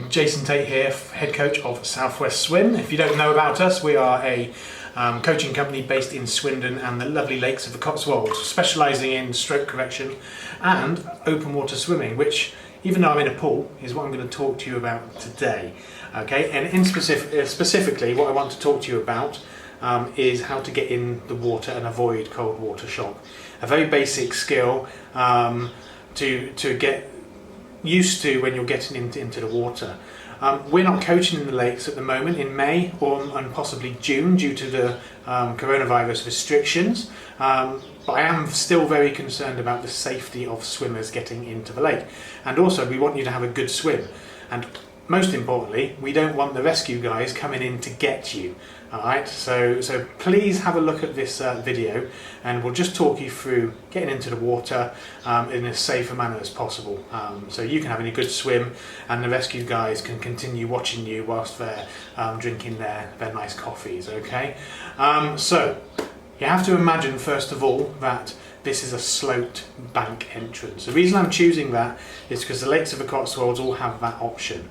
Jason Tate here, head coach of Southwest Swim. If you don't know about us, we are a coaching company based in Swindon and the lovely lakes of the Cotswolds, specialising in stroke correction and open water swimming, which, even though I'm in a pool, is what I'm going to talk to you about today. Okay, and specifically what I want to talk to you about is how to get in the water and avoid cold water shock. A very basic skill to get used to when you're getting into the water. We're not coaching in the lakes at the moment in May and possibly June due to the coronavirus restrictions, but I am still very concerned about the safety of swimmers getting into the lake, and also we want you to have a good swim, and most importantly we don't want the rescue guys coming in to get you. Alright, so please have a look at this video, and we'll just talk you through getting into the water in as safe a manner as possible, so you can have a good swim and the rescue guys can continue watching you whilst they're drinking their nice coffees. Okay, so you have to imagine first of all that this is a sloped bank entrance. The reason I'm choosing that is because the lakes of the Cotswolds all have that option.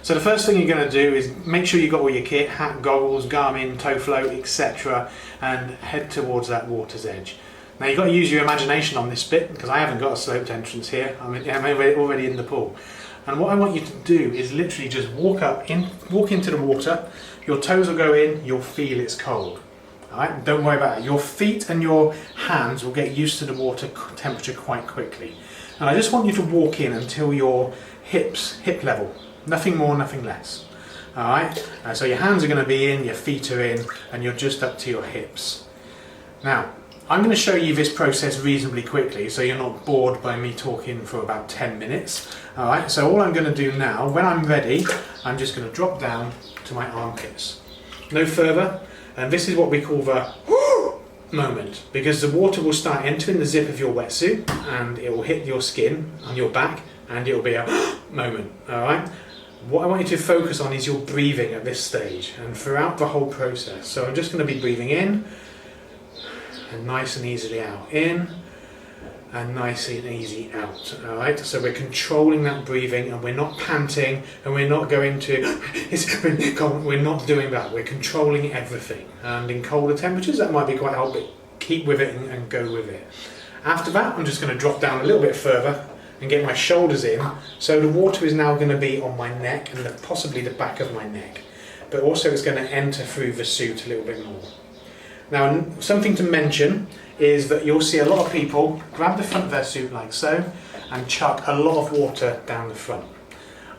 So the first thing you're going to do is make sure you've got all your kit, hat, goggles, Garmin, toe float, etc., and head towards that water's edge. Now you've got to use your imagination on this bit, because I haven't got a sloped entrance here. I'm already in the pool. And what I want you to do is literally just walk into the water. Your toes will go in, you'll feel it's cold. Alright, don't worry about it. Your feet and your hands will get used to the water temperature quite quickly. And I just want you to walk in until your hip level. Nothing more, nothing less. Alright, so your hands are going to be in, your feet are in, and you're just up to your hips. Now, I'm going to show you this process reasonably quickly so you're not bored by me talking for about 10 minutes. Alright, so all I'm going to do now, when I'm ready, I'm just going to drop down to my armpits. No further, and this is what we call the moment, because the water will start entering the zip of your wetsuit and it will hit your skin on your back and it will be a moment. Alright? What I want you to focus on is your breathing at this stage and throughout the whole process. So I'm just going to be breathing in and nice and easily out. In and nice and easy out. Alright, so we're controlling that breathing and we're not panting and we're not going to it's cold. We're not doing that. We're controlling everything, and in colder temperatures that might be quite hard, but keep with it and go with it. After that I'm just going to drop down a little bit further and get my shoulders in, so the water is now going to be on my neck and possibly the back of my neck, but also it's going to enter through the suit a little bit more. Now, something to mention is that you'll see a lot of people grab the front of their suit like so and chuck a lot of water down the front.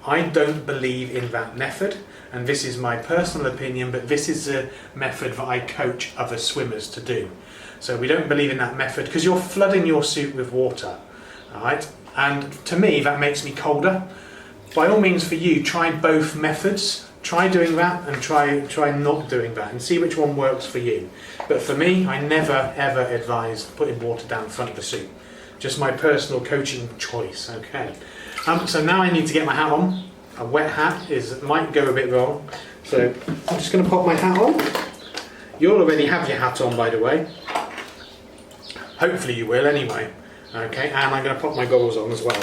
I don't believe in that method, and this is my personal opinion, but this is a method that I coach other swimmers to do. So we don't believe in that method because you're flooding your suit with water. Alright? And to me that makes me colder. By all means, for you, try both methods. Try doing that and try not doing that and see which one works for you. But for me, I never ever advise putting water down the front of the suit. Just my personal coaching choice. Okay. So now I need to get my hat on. A wet hat might go a bit wrong. So I'm just going to pop my hat on. You'll already have your hat on, by the way. Hopefully you will anyway. Okay, and I'm going to pop my goggles on as well.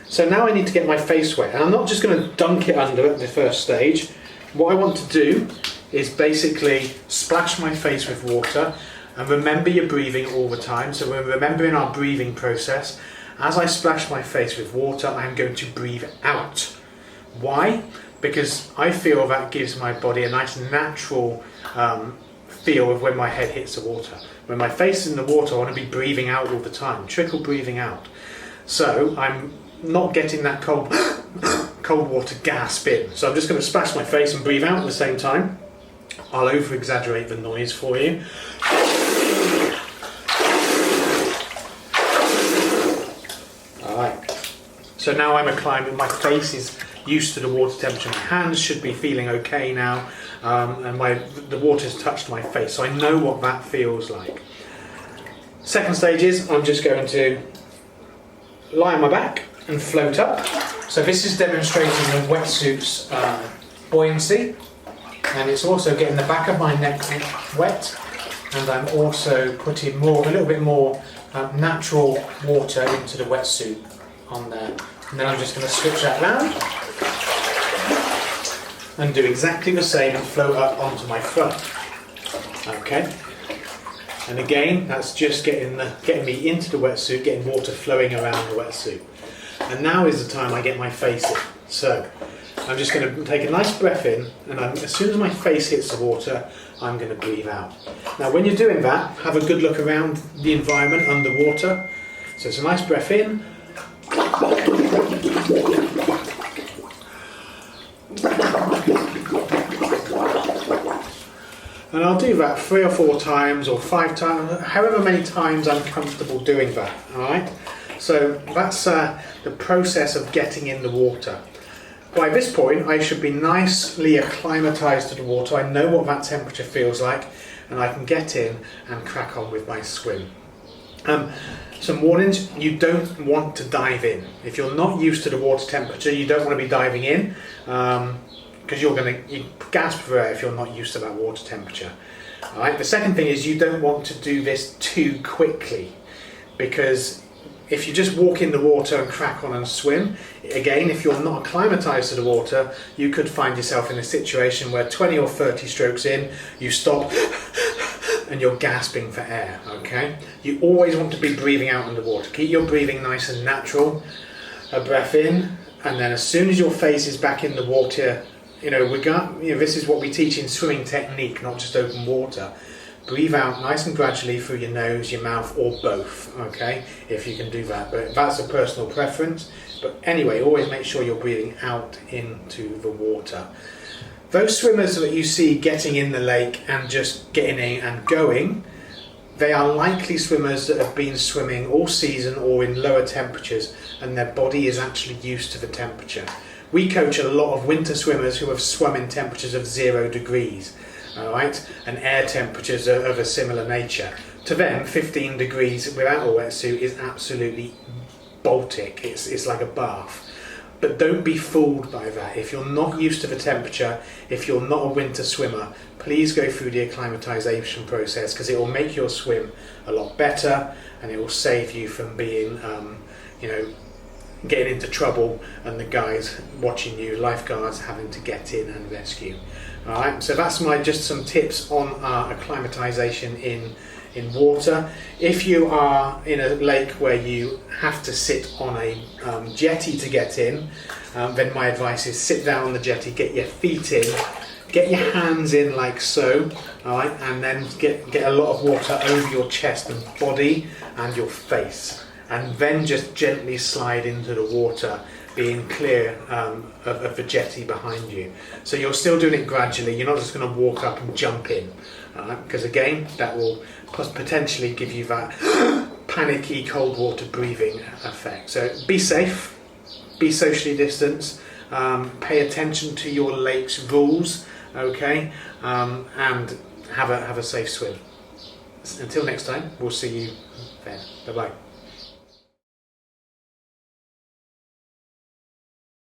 So now I need to get my face wet, and I'm not just going to dunk it under at the first stage. What I want to do is basically splash my face with water, and remember your breathing all the time. So we're remembering our breathing process. As I splash my face with water, I'm going to breathe out. Why? Because I feel that gives my body a nice natural feel of when my head hits the water. When my face is in the water, I want to be breathing out all the time, trickle breathing out. So I'm not getting that cold water gasp in. So I'm just going to splash my face and breathe out at the same time. I'll over exaggerate the noise for you. Alright, so now I'm acclimated, my face is used to the water temperature, my hands should be feeling okay now, and the water's touched my face, so I know what that feels like. Second stage is I'm just going to lie on my back and float up. So this is demonstrating the wetsuit's buoyancy, and it's also getting the back of my neck wet, and I'm also putting a little bit more natural water into the wetsuit. on there. And then I'm just going to switch that round and do exactly the same and float up onto my front. Okay. And again, that's just getting me into the wetsuit, getting water flowing around the wetsuit. And now is the time I get my face in. So I'm just going to take a nice breath in, and as soon as my face hits the water, I'm going to breathe out. Now when you're doing that, have a good look around the environment underwater. So it's a nice breath in. And I'll do that 3 or 4 times or 5 times, however many times I'm comfortable doing that, alright? So that's the process of getting in the water. By this point I should be nicely acclimatised to the water. I know what that temperature feels like, and I can get in and crack on with my swim. Some warnings: you don't want to dive in. If you're not used to the water temperature, you don't want to be diving in, because you gasp for air if you're not used to that water temperature. All right. The second thing is you don't want to do this too quickly, because if you just walk in the water and crack on and swim, again, if you're not acclimatised to the water, you could find yourself in a situation where 20 or 30 strokes in, you stop and you're gasping for air, okay? You always want to be breathing out underwater. Keep your breathing nice and natural. A breath in, and then as soon as your face is back in the water, this is what we teach in swimming technique, not just open water. Breathe out nice and gradually through your nose, your mouth, or both, okay, if you can do that. But that's a personal preference. But anyway, always make sure you're breathing out into the water. Those swimmers that you see getting in the lake and just getting in and going, they are likely swimmers that have been swimming all season or in lower temperatures, and their body is actually used to the temperature. We coach a lot of winter swimmers who have swum in temperatures of 0 degrees. Alright, and air temperatures are of a similar nature. To them, 15 degrees without a wetsuit is absolutely Baltic. It's like a bath. But don't be fooled by that. If you're not used to the temperature, if you're not a winter swimmer, please go through the acclimatisation process, because it will make your swim a lot better, and it will save you from being, getting into trouble and the guys watching you, lifeguards, having to get in and rescue. Alright, so that's just some tips on acclimatisation in water. If you are in a lake where you have to sit on a jetty to get in, then my advice is sit down on the jetty, get your feet in, get your hands in like so, alright, and then get a lot of water over your chest and body and your face, and then just gently slide into the water, being clear of the jetty behind you. So you're still doing it gradually, you're not just going to walk up and jump in, because again, that will potentially give you that panicky cold water breathing effect. So be safe, be socially distanced, pay attention to your lake's rules, okay, and have a safe swim. Until next time, we'll see you then. Bye bye.